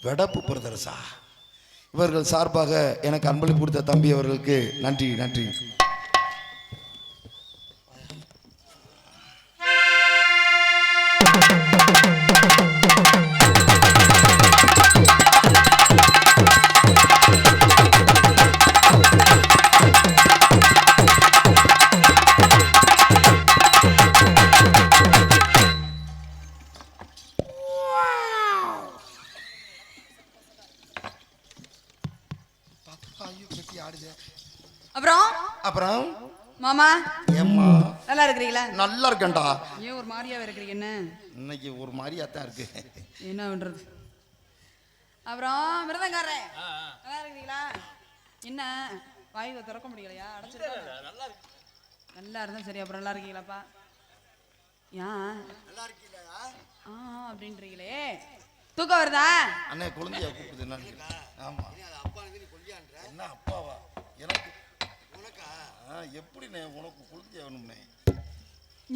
வெடப்பு பிரதர்ஸா இவர்கள் சார்பாக எனக்கு அன்பளிப்பு கொடுத்த தம்பி அவர்களுக்கு நன்றி நன்றி. அப்புறம் அப்புறம் மாமா ஏம்மா நல்லா இருக்கிறீங்களா? நல்லா இருக்கேன்டா. ஏன் ஒரு மாதிரியாவே இருக்கிறீங்க? என்ன இன்னைக்கு ஒரு மாதிரியா தான் இருக்கு. என்ன பண்றது? அப்புறம் மிருதங்காரே நல்லா இருக்கிறீங்களா? என்ன வாயுவை திறக்க முடியலையா? அடைச்சிருக்கா? நல்லா இருந்தா சரி. அப்புறம் நல்லா இருக்கீங்களாப்பா? ஏன் நல்லா இருக்கீங்களா? அப்படின்றீங்களே, தூக்கம் வருதா? அண்ணே குழந்தையா கூப்பிடுது என்ன? ஆமா அப்பா நீ கொல்லியான்ற என்ன அப்பாவா? எனக்கு உனக்கா? எப்படிண்ணே உனக்கு குழந்தையா வேணும்னே?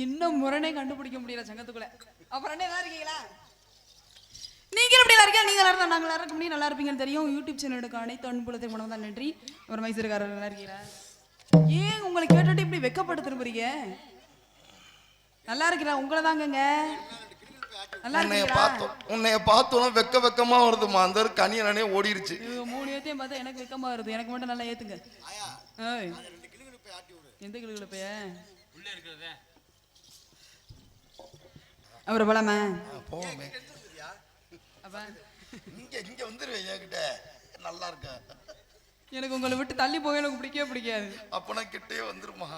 இன்னும் முரணே கண்டுபிடிக்க முடியல சங்கத்துக்குள்ள. அப்புறம் என்ன நல்லா இருக்கீங்களா? நீங்க எப்படி நல்லா இருக்கீங்க? நீங்க நல்லா நாங்க நல்லா இருக்க முடியும். நல்லா இருப்பீங்கன்னு தெரியும். யூடியூப் சேனலுக்கு அனைத்து அன்புலத்தை உணவு தான் நன்றி. அப்புறம் மைசூர்காரர் நல்லா இருக்கீங்களா? ஏன் உங்களை கேட்டுட்டு இப்படி வெக்கப்பட்டு திரும்புறீங்க? நல்லா இருக்கிறா உங்களை தாங்கங்க. உன்னைய பார்த்தோம் வெக்க வெக்கமா வருதுமா. அந்த கனியனே ஓடிடுச்சு. 3 ஏத்தையும் பார்த்தா எனக்கு வெக்கமா வருது. எனக்கு மட்டும் நல்லா ஏத்துங்க. எந்த கிளுகிழப்பைய அவரை போலாமா? போவோமே. இங்க வந்துருவேன் என்கிட்ட. நல்லா இருக்க. எனக்கு உங்களை விட்டு தள்ளி போக எனக்கு பிடிக்கவே பிடிக்காது. அப்பனா கிட்டே வந்துருமா.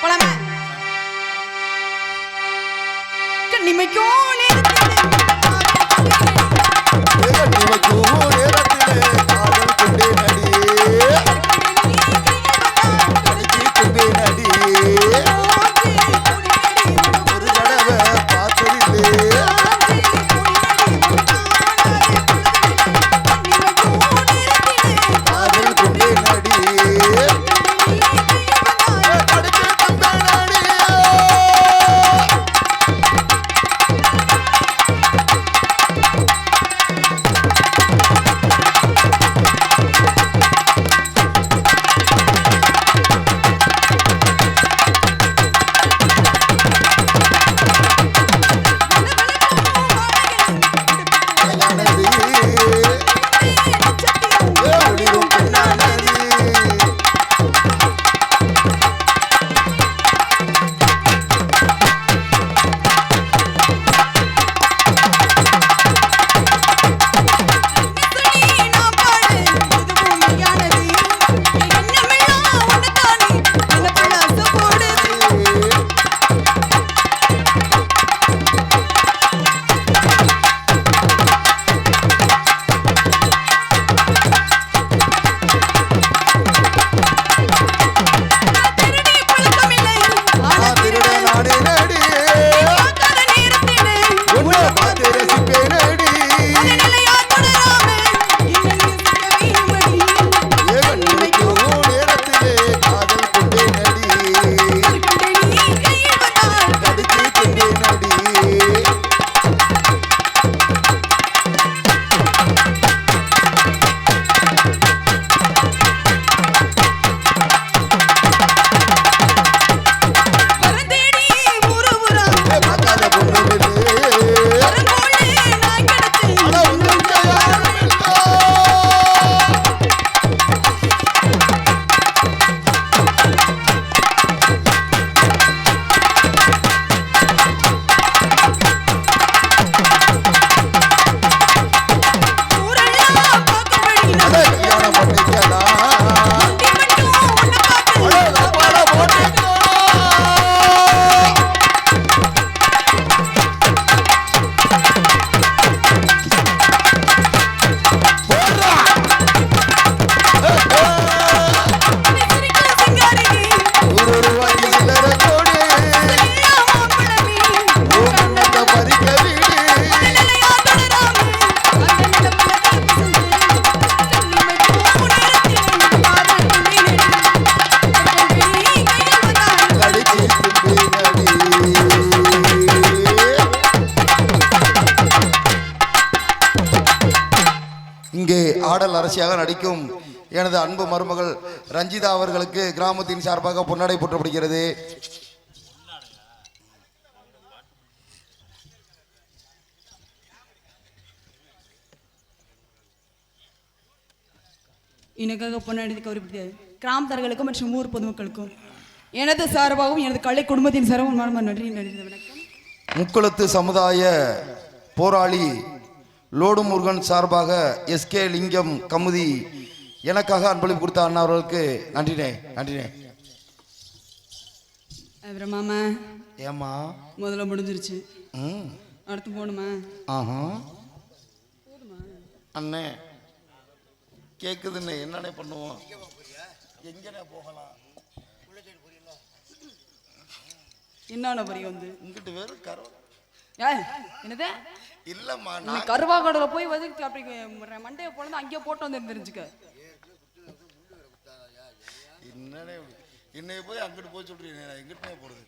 போலாமா? கண்ணிமைக்கோ இங்கே ஆடல் அரசியாக நடிக்கும் எனது அன்பு மருமகள் ரஞ்சிதா அவர்களுக்கு கிராமத்தின் சார்பாக பொன்னாடை போற்றப்படுகிறது. எனக்காக பொன்னாடி கௌரவிப்பது கிராமத்தார்களுக்கும் மற்றும் ஊர் பொதுமக்களுக்கும் எனது சார்பாகவும் எனது கலை குடும்பத்தின் சார்பாகவும் நன்றி நன்றி வணக்கம். முக்குளத்து சமுதாய போராளி லோடு முருகன் சார்பாக எஸ்கே லிங்கம் கமுதி எனக்காக அன்பளிப்பு கொடுத்த அண்ணா அவர்களுக்கு நன்றினே நன்றினே. அப்புறம் மாமா ஏமா முதல்ல முடிஞ்சிருச்சு, ம் அடுத்து போகணுமா? ஆஹா அண்ணே கேக்குதுன்னு என்னண்ணே பண்ணுவோம்? எங்கண்ணே போகலாம்? என்னென்ன பரி வந்து இங்கிட்டு வெறும் என்னது இல்லம்மா நீ கருவாக்கடல போய் வந்து அப்படி மண்டையை போனது அங்கேயே போட்டு வந்து தெரிஞ்சுக்க. என்னண்ணே என்னைய போய் அங்கிட்டு போய் சொல்றீங்க, எங்கிட்டே போடுது?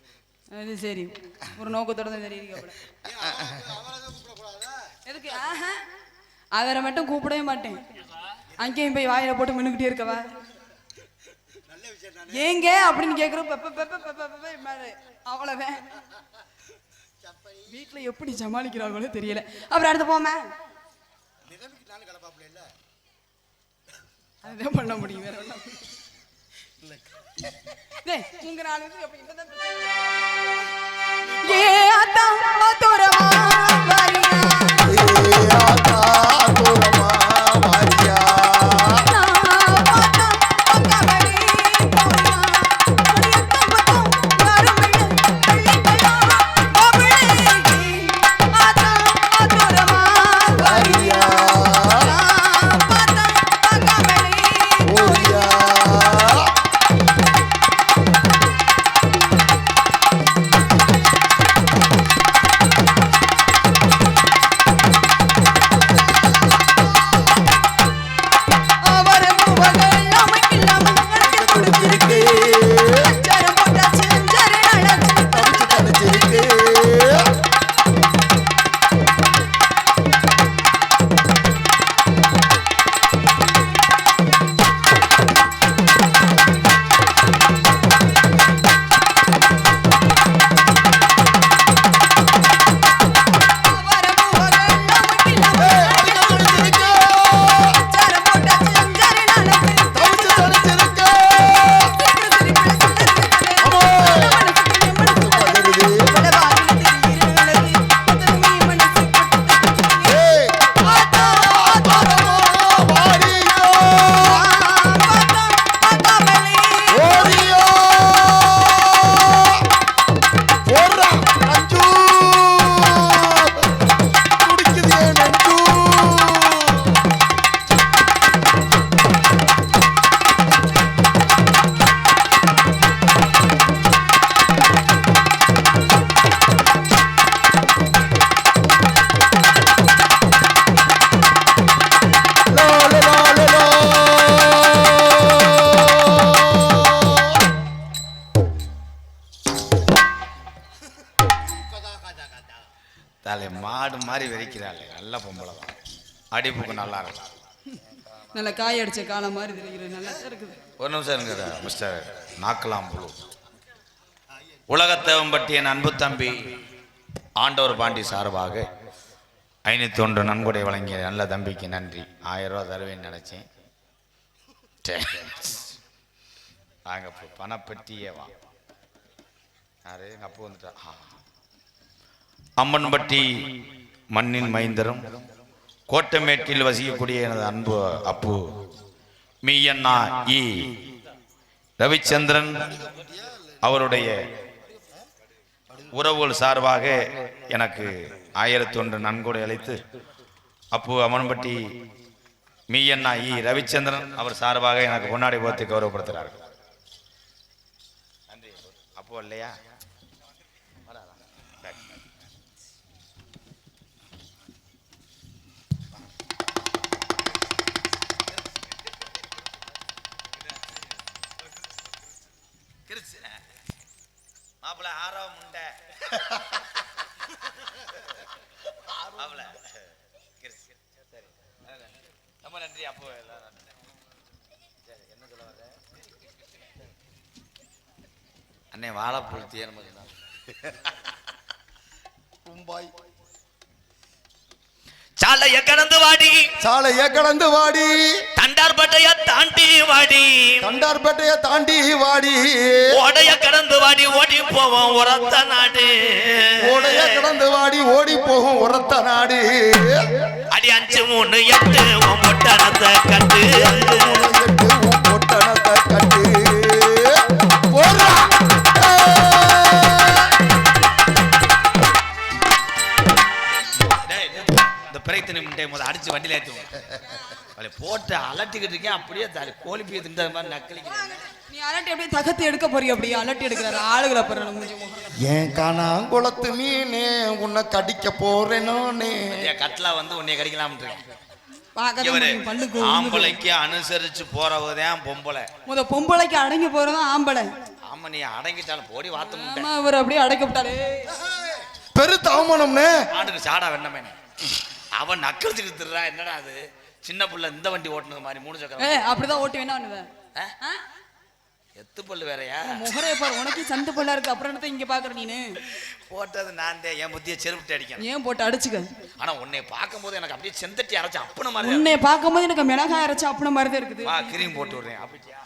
அது சரி, ஒரு நோக்கத்தோட தான் தெரியுது. எதுக்கு? அவரை மட்டும் கூப்பிடவே மாட்டேன், அங்கேயும் போய் வாயில போட்டு மின்னுக்கிட்டே இருக்கவா? ஏங்க அப்படின்னு கேட்குறோம். அவ்வளவே வீட்டுல எப்படி சமாளிக்கிறாங்களோ தெரியல. அப்புறம் அடுத்து போமே அதுதான் பண்ண முடியும், வேற ஒன்றும் உங்க நாலு ஏ அத்தா தோரமா தலை மாடு மாதிரி வெறிக்கிறாள். நல்ல பொம்பளை தான், அடிப்புக்கு நல்லா இருக்கும். நல்ல காய் அடிச்ச காலம் மாதிரி தெரிகிறது, நல்லா இருக்குது. ஒரு நிமிஷம் இருங்க மிஸ்டர் நாக்கலாம் புழு. உலகத்தேவம்பட்டி என் அன்பு தம்பி ஆண்டவர் பாண்டி சார்பாக 501 நன்கொடை வழங்கிய நல்ல தம்பிக்கு நன்றி. 1000 ரூபா தருவேன்னு நினைச்சேன். வாங்க பணப்பட்டியே வா. யாரு எங்கள் அப்பா வந்துட்டா. அம்மன்பட்டி மண்ணின் மைந்தரும் கோட்டமேட்டில் வசிக்கக்கூடிய எனது அன்பு அப்பு மீயண்ணா இ ரவிச்சந்திரன் அவருடைய உறவுகள் சார்பாக எனக்கு 1001 நன்கொடை அளித்து அப்பு அம்மன்பட்டி மீயண்ணா இ ரவிச்சந்திரன் அவர் சார்பாக எனக்கு பொன்னாடை போத்து கௌரவப்படுத்துகிறார்கள். நன்றி. அப்போ இல்லையா? மாப்பிள்ள ஆறாவ முண்டை மாப்பிள்ள ரொம்ப நன்றி. அப்போ என்ன சொல்ல வர அண்ணே வாழைப்பூ தேர்மதி மும்பாய் சாலைய கடந்து வாடி சாலைய கடந்து வாடி தண்டார்பட்டைய தாண்டி வாடி தண்டார்பேட்டைய தாண்டி வாடி ஓடைய கடந்து வாடி ஓடி போவோம் உரத்த நாடு ஓடைய கடந்து வாடி ஓடி போகும் உரத்த நாடு அடி 538 ஒட்டனத்தை கட்டு 538 ஒட்டனத்தை கட்டு போறா பிரயத்தனை முட்டை முதல் அடிச்சு வண்டியில ஏற்றுவோம் அவளை போட்டு அலட்டிக்கிட்டு இருக்கேன். அப்படியே கோழிப்பியை தின்ற மாதிரி நக்களிக்கிறேன். நீ அலட்டி அப்படியே தகத்து எடுக்க போறிய அப்படியே அலட்டி எடுக்கிறாரு ஆளுகளை போற முடிஞ்சு ஏன் காணாங்குளத்து மீனே உன்னை கடிக்க போறேனோனே கட்லா வந்து உன்னைய கடிக்கலாம் பல்லுக்கு ஆம்பளைக்கு அனுசரிச்சு போறவதான் பொம்பளை. பொம்பளைக்கு அடங்கி போறதும் ஆம்பளை. ஆமா நீ அடங்கிட்டாலும் போடி வாத்து முட்டை. அவர் அப்படியே அடக்கப்பட்டாரு பெருத்த அவமானம்னே. ஆண்டுக்கு சாடா வெண்ணமே அவன் நக்கழிச்சுட்டு திடுறா. என்னடா அது சின்ன புள்ள இந்த வண்டி ஓட்டுனது மாதிரி 3 சக்கரம் அப்படிதான் ஓட்டி வேணா பண்ணுவேன். எத்து பல்லு வேறையா முகரே பாரு உனக்கு சந்து பல்லா இருக்கு. அப்புறம் என்னத்த இங்க பாக்குற நீனு போட்டது நான் தான் என் புத்தியை செருப்பிட்டு அடிக்கணும். ஏன் போட்டு அடிச்சுக்க. ஆனா உன்னை பார்க்கும்போது எனக்கு அப்படியே செந்தட்டி அரைச்சு அப்பன மாதிரி. உன்னை பார்க்கும்போது எனக்கு மிளகாய் அரைச்சு அப்பன மாதிரி தான் இருக்குது. வா கிரீம் போட்டு விடுறேன். அப்படியா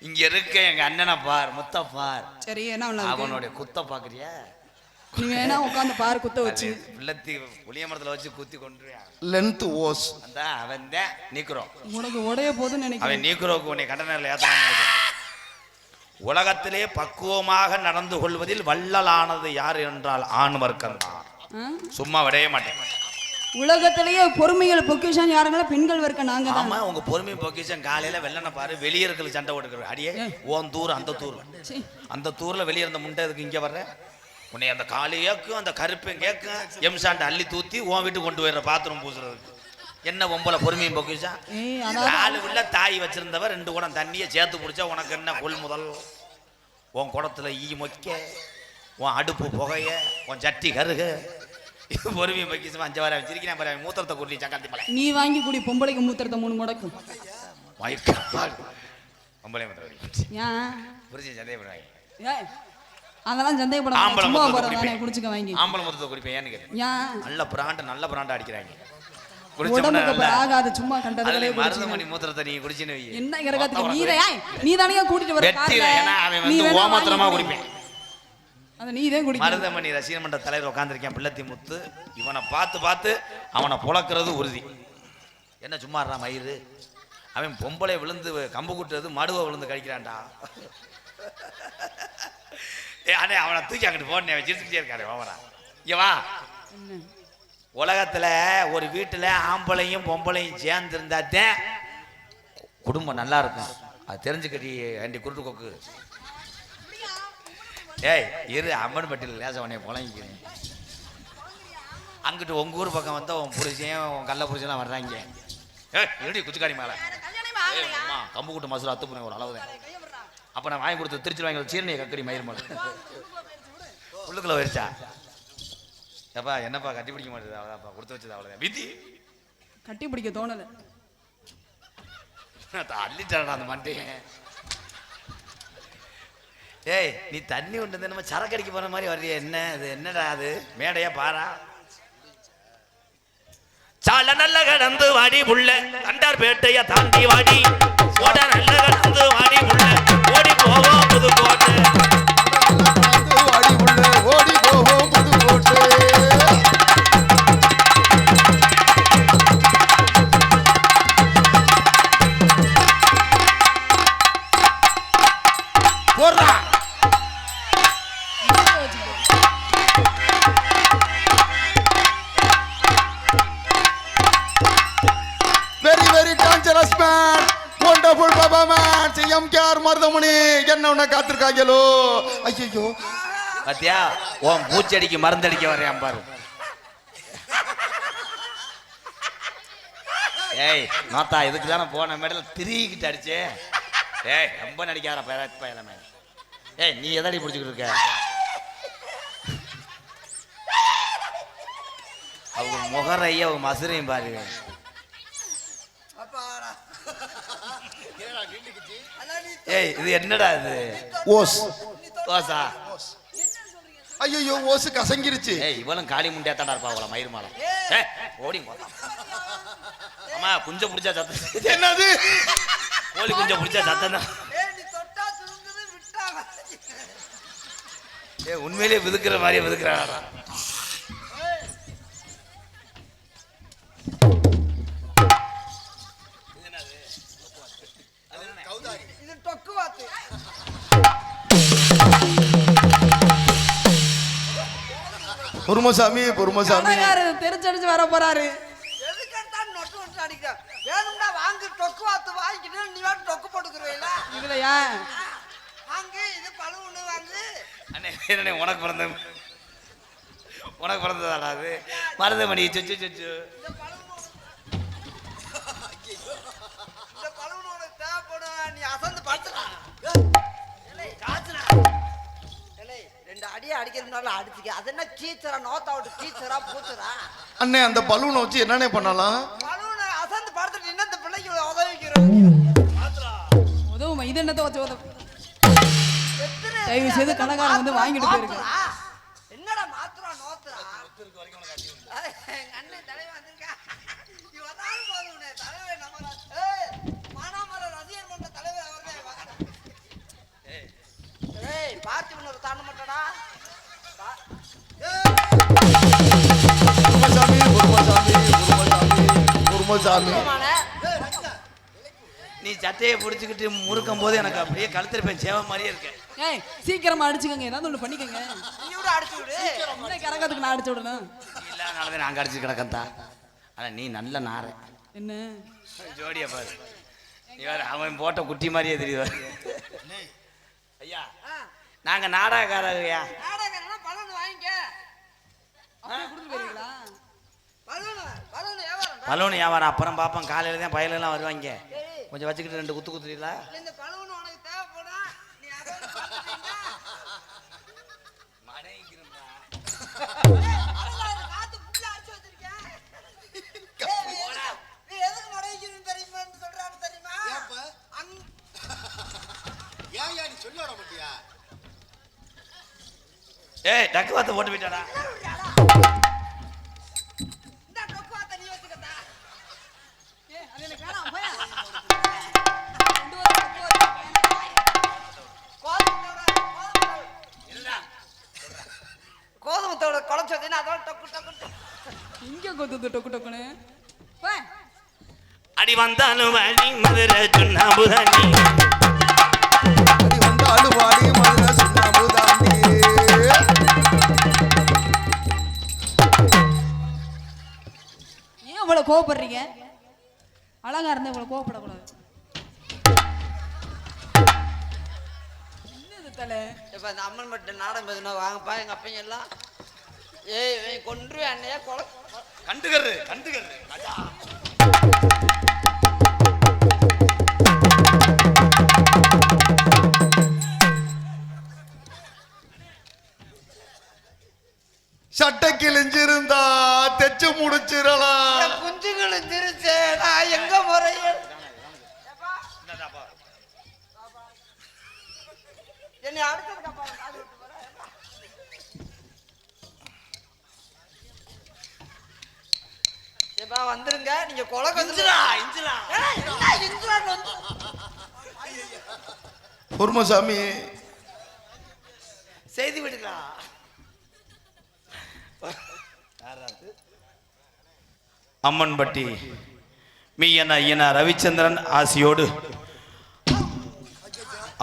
இங்க இருக்க எங்க அண்ணனை பார் முத்த பார். சரி என்ன அவனுடைய குத்த பாக்குறியா? நீ வேணா உட்காந்து பாரு குத்த வச்சு பிள்ளத்தி புளிய மரத்துல வச்சு குத்தி கொண்டுறியா? லென்த் ஓஸ் அந்த அவன் தான் நீக்குறோ. உனக்கு உடைய போதுன்னு நினைக்கிறேன். அவன் நீக்குறோக்கு உன்னை கண்டனர்ல ஏத்தலாம் நினைக்கிறேன். உலகத்திலே பக்குவமாக நடந்து கொள்வதில் வள்ளலானது யார் என்றால் ஆண் வர்க்கம் தான். சும்மா விடவே மாட்டேன். உலகத்திலேயே பொறுமைகள் பொக்கிஷம் யாருங்களா பெண்கள் வர்க்க நாங்க தான். ஆமா உங்க பொறுமை பொக்கிஷம். காலையில வெள்ளன பாரு வெளியேறதுக்கு சண்டை ஓடுக்கிற அடியே ஓன் தூர் அந்த தூர் அந்த தூர்ல வெளியே இருந்த முண்டை இதுக்கு இங்க வர்ற உன்னை அந்த காலி கேக்கும் அந்த கருப்பையும் கேக்கும் எம்சாண்டை அள்ளி தூத்தி உன் வீட்டுக்கு கொண்டு போயிடுற பாத்ரூம் பூசுறதுக்கு. என்ன பொம்பளை பொறுமையும் பொக்கிஷம். ஆளு உள்ள தாய் வச்சிருந்தவ 2 குடம் தண்ணியை சேர்த்து பிடிச்சா உனக்கு என்ன கொள்முதல்? உன் குடத்துல ஈ மொக்க, உன் அடுப்பு புகைய, உன் சட்டி கருக. இது பொறுமையும் பொக்கிஷம். 5 வாரம் வச்சிருக்கேன் பாரு. மூத்திரத்தை குடி சங்காத்தி மலை நீ வாங்கி குடி. பொம்பளைக்கு மூத்திரத்தை 3 முடக்கும் பொம்பளை மூத்திரம் ஏன் புரிஞ்சு சந்தேகப்படுவாங்க. அதெல்லாம் சந்தேகப்படாம ஆம்பளை குடிச்சுக்க வாங்கி ஆம்பளை மூத்திரத்தை குடிப்பேன். ஏன்னு கேட்க நல்ல பிராண்ட் அடிக்கிறாங்க. ஆகாது சும்மா கண்டதுல மருதமணி மூத்திரத்தை நீ குடிச்சின்னு வை. என்ன இறக்கத்துக்கு நீ தானே கூட்டிட்டு வர அவன் வந்து ஓமத்திரமா குடிப்பேன். அத நீ தான் குடி. மருதமணி ரசிகர் மன்ற தலைவர் உட்கார்ந்திருக்கேன் பிள்ளத்தி முத்து. இவனை பார்த்து அவனை புழக்கிறது உறுதி. என்ன சும்மா மயிறு அவன் பொம்பளை விழுந்து கம்பு குட்டுறது மடுவை விழுந்து கழிக்கிறான்டா. அண்ணே அவனை தூக்கி அங்கிட்டு போனே வச்சிருச்சுட்டே இருக்காரு. ஓவரா இங்க வா. உலகத்துல ஒரு வீட்டுல ஆம்பளையும் பொம்பளையும் சேர்ந்து இருந்தாத்தான் குடும்பம் நல்லா இருக்கும். அது தெரிஞ்சுக்கடி ஆண்டி குருட்டு கொக்கு. ஏய் இரு அம்மன் பட்டியல் லேச உனைய புழங்கிக்கிறேன். அங்கிட்டு உங்க ஊர் பக்கம் வந்தா உன் புருஷன் உன் கள்ள புருஷன்லாம் வர்றாங்க. ஏடி குச்சிக்காடி மேல கம்பு கூட்டு மசூர் அத்து போன ஒரு அளவுதான். அப்ப நான் வாங்கி கொடுத்து திருச்சி வாங்கி சீரணியை கக்கடி மயிர் மேல உள்ளுக்குள்ள வரிச்சா. ஏப்பா என்னப்பா கட்டி பிடிக்க மாட்டேது? அவ்வளோதான்ப்பா கொடுத்து வச்சது அவ்வளோதான். விதி கட்டி பிடிக்க தோணலை. அள்ளிட்டாடா அந்த மண்டையை. ஏய் நீ தண்ணி கொண்டு நம்ம சரக்கு அடிக்க போற மாதிரி வர்றிய. என்ன அது என்னடா அது மேடையா பாரா? சால நல்ல கடந்து வாடி புள்ள தண்டார்பேட்டைய தாண்டி வாடி ஓட நல்ல கடந்து வாடி புள்ள ஓடி போவோம் புதுக்கோட்டை வாடி புள்ள ஓடி போவோம் புதுக்கோட்டை. போறா very dangerous man, wonderful baba man, CMKR Maruthamani என்ன உன்னை காத்திருக்காங்களோ. ஐயோ பாத்தியா உன் பூச்செடிக்கு மருந்தடிக்க வர்றேன் பாரு. ஏய் நாத்தா இதுக்கு தானே போன மேடல திரிக்கிட்டு அடிச்சே. ஏய் ரொம்ப நடிக்கார பயலமே. ஏய் நீ எதடி பிடிச்சிக்கிட்டு இருக்க? அவங்க முகரைய அவங்க மசுரையும் பாரு. ஏய் இது என்னடா இது ஓஸ். ஓசா ஐயோ ஓசு கசங்கிருச்சு. ஏய் இவளும் காளி முண்டியா தாண்டா இருப்பா அவள மயிர் மாலை ஏய் ஓடி போடா அம்மா குஞ்ச புடிச்சா சத்தம் என்னது? கோழி குஞ்ச புடிச்சா சத்தம் தான் நீ தொட்டா சுருங்குது விட்டா ஏய் உண்மையிலேயே விதுக்குற மாதிரியே விதுக்குறாடா இது டொக்கு வாத்து. பொறுமசாமி பொறுமசாமி. கடைக்காரு தெரிச்சடிச்சு வர போறாரு. எதுக்கெடுத்தாலும் நொட்டு நொட்டு அடிக்கிற. வேணும்னா வாங்கு டொக்கு வாத்து வாங்கிட்டு நீ வேணும் டொக்கு போட்டுக்குருவீங்களா? இதுலயா வாங்கு இது பழுவுன்னு வாங்கு. அண்ணே என்னண்ணே உனக்கு பிறந்ததாடா அது மருதமணி சுச்சு சுச்சு இந்த பழுவுன்னு உனக்கு தேவைப்படும். நீ அசந்து படுத்துடா. ரெண்டு அடியை அடிக்கிறதுனால அடிச்சுக்க. அது என்ன கீச்சரா நோத்தா விட்டு கீச்சரா பூச்சரா? அண்ணே அந்த பலூனை வச்சு என்னண்ணே பண்ணலாம்? பழுவுன்னு அசந்து படுத்துட்டு இன்னும் இந்த பிள்ளைக்கு உதவிக்கிறோம். உதவுமா இது என்னத்தை வச்சு உதவும்? தயவு செய்து கடைக்காரன் வந்து வாங்கிட்டு போயிருக்கு. என்னடா மாத்துறா நோத்துறா? எங்க அண்ணன் தலைவன் வந்திருக்கா. இவனாலும் போதும் தலைவர் நம்ம மானாமர ரசிகர் மன்ற தலைவர் அவர்கள். ஏய் பார்த்து ஒரு தாண்ட மாட்டடா. பொறுமசாமி பொறுமசாமி பொறுமசாமி பொறுமசாமி. நீ சட்டையை பிடிச்சிக்கிட்டு முறுக்கும் போது எனக்கு அப்படியே கழுத்திருப்பேன் சேவ மாதிரியே இருக்கேன் ஏய் சீக்கிரமா அடிச்சுக்கங்க, ஏதாவது ஒண்ணு பண்ணிக்கங்க. நீ விட அடிச்சு விடு. இன்னைக்கு கரகத்துக்கு நான் அடிச்சு விடணும். இல்லாதனாலதான் நாங்க அடிச்சு கிடக்கந்தா ஆனா நீ நல்ல நார என்ன ஜோடியா பாரு நீ வேற அவன் போட்ட குட்டி மாதிரியே தெரியுது ஐயா நாங்க நாடகக்காரங்கய்யா நாடகம்னா பலூன் வாங்கிக்க. அப்படியே கொடுத்துட்டு போயிருங்களா? பலூன் வியாபாரம். பலூன் வியாபாரம் அப்புறம் பார்ப்போம் காலையில தான் பயலெல்லாம் வருவாங்க கொஞ்சம் வச்சுக்கிட்டு 2 குத்து குத்துறீங்களா இந்த பலூன் உனக்கு தேவைப்படும். நீ அதை பார்த்துட்டீங்கன்னா காத்து புள்ள அடிச்சு வச்சிருக்கேன். நீ எதுக்கு மடைக்கிறீன்னு தெரியுமான்னு சொல்றாரு தெரியுமா? ஏன் நீ சொல்ல விட மாட்டியா? ஏய் டக்கு வாத்த போட்டு போயிட்டாடா இந்த டொக்கு வாத்த நீ வச்சுக்கடா. ஏய் அது எனக்கு வேணாம் போயா. கோதுமத்தோட குழம்பு வச்சீங்கன்னா அதோட டொக்கு டொக்கு டொக்கு. இங்க கொத்துது டொக்கு டொக்குன்னு போ. அடி வந்தாலும் வழி மதுரை சுண்ணாம்புதானி அடி வந்தாலும் வாடி மதுரை சுண்ணாம்புதானி. ஏன் இவ்வளவு கோவப்படுறீங்க? அழகா இருந்தா இவ்வளவு கோவப்படக்கூடாது. என்னது தலை? இப்ப இந்த அம்மன் மட்டும் நாடகம் எதுனா வாங்கப்பா எங்க அப்பைங்க எல்லாம். ஏய் கொன்று அண்ணையா கொலை கண்டுகரு ராஜா சட்டை கிழிஞ்சிருந்தா தெச்சு முடிச்சிடலாம். குஞ்சுகளும் திருச்சே நான் எங்க முறையில் என்னை அடுத்ததுக்கு அப்புறம் காது விட்டு போறேன். ஏப்பா வந்துருங்க நீங்க கொலை இஞ்சிலா இஞ்சிலா பொறுமசாமி செய்தி விடுங்களா அம்மன்பட்டி மீயன ஐயனா ரவிச்சந்திரன் ஆசியோடு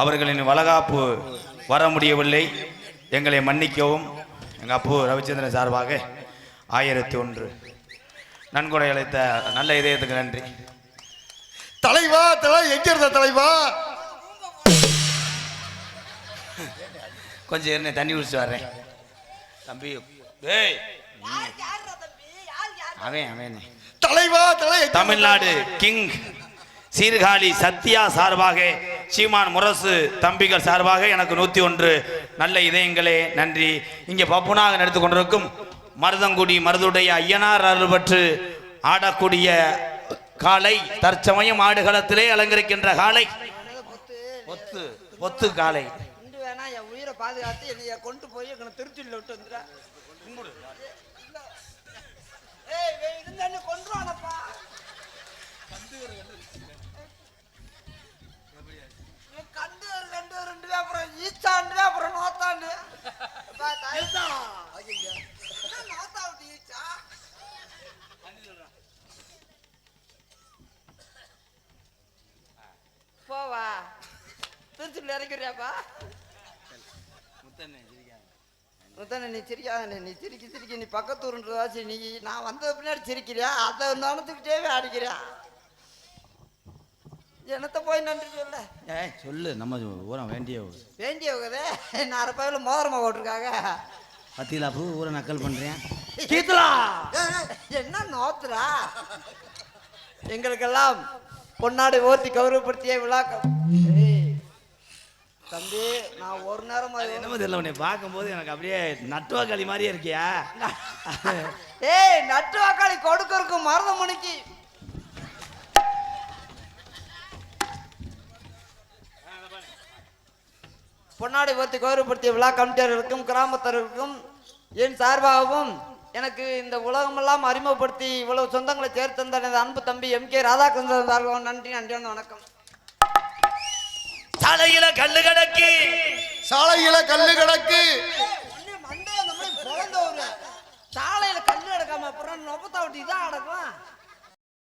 அவர்களின் வளகாப்பு வர முடியவில்லை எங்களை மன்னிக்கவும் எங்கள் அப்பு ரவிச்சந்திரன் சார்பாக 1001 நன்கொடை அளித்த நல்ல இதயத்துக்கு நன்றி. தலைவா எங்க இருந்த தலைவா? கொஞ்சம் இருந்த தண்ணி குடிச்சு வர்றேன் தம்பி. டேய் அவன் தலைவா தமிழ்நாடு கிங் சீர்காழி சத்யா சார்பாக சீமான் முரசு தம்பிகள் சார்பாக எனக்கு 101 நல்ல இதயங்களே நன்றி. இங்கே பப்புனாக நடத்து கொண்டிருக்கும் மருதங்குடி மருதுடைய ஐயனார் அருள்பற்று ஆடக்கூடிய காளை தற்சமயம் ஆடுகளத்திலே அலங்கரிக்கின்ற காளை பொத்து பொத்து காலை இன்று வேணா என் உயிரை பாதுகாத்து என்னைய கொண்டு போய் எங்களை திருச்சியில் விட்டு வந்துடா. ஏய் இருந்தா கொண்டுவானப்பா. கண்டு ரெண்டு அப்புறம் ஈச்சாண்டு அப்புறம் நோத்தாண்டு நோத்தா விட்டு ஈச்சா போவா திருச்சியில் இறங்கிறியாப்பா? முத்தண்ணே நீ சிரிக்காத, நீ சிரிக்க நீ பக்கத்தூருன்றதாச்சு. நீ நான் வந்த பின்னாடி சிரிக்கிறியா? அதை நடந்துக்கிட்டே அடிக்கிறியா? என்னத்த போய் நன்றி சொல்ல சொல்லு. நம்ம ஊரம் வேண்டியவங்கதே நான் அரப்பாவில் மோதிரமா போட்டிருக்காங்க. பத்தியிலா பூ ஊரை நக்கல் பண்றேன். என்ன நோத்துறா? எங்களுக்கெல்லாம் பொன்னாடை ஓர்த்தி கௌரவப்படுத்திய விழாக்கம். தம்பி நான் ஒரு நேரம் என்னமோ தெரியல, உன்னை பார்க்கும்போது எனக்கு அப்படியே நட்டுவாக்காளி மாதிரியே இருக்கியா? ஏய் நட்டுவாக்காளி கொடுக்கறக்கு மருதமணிக்கு பொன்னாடை ஓர்த்தி கௌரவப்படுத்திய விழா கமிட்டியர்களுக்கும் கிராமத்தர்களுக்கும் என் சார்பாகவும் எனக்கு இந்த உலகமெல்லாம் அறிமுகப்படுத்தி இவ்வளவு சொந்தங்களை சேர்த்து தந்த எனது அன்பு தம்பி MK ராதாகிருஷ்ணன் சார்பாகவும் நன்றி நன்றியான வணக்கம். சாலையில கல்லு கிடக்கு, சாலையில கல்லு கிடக்கு. சாலையில கல்லு கிடக்காம அப்புறம் நொப்பத்தா விட்டு இதான் அடக்கும்.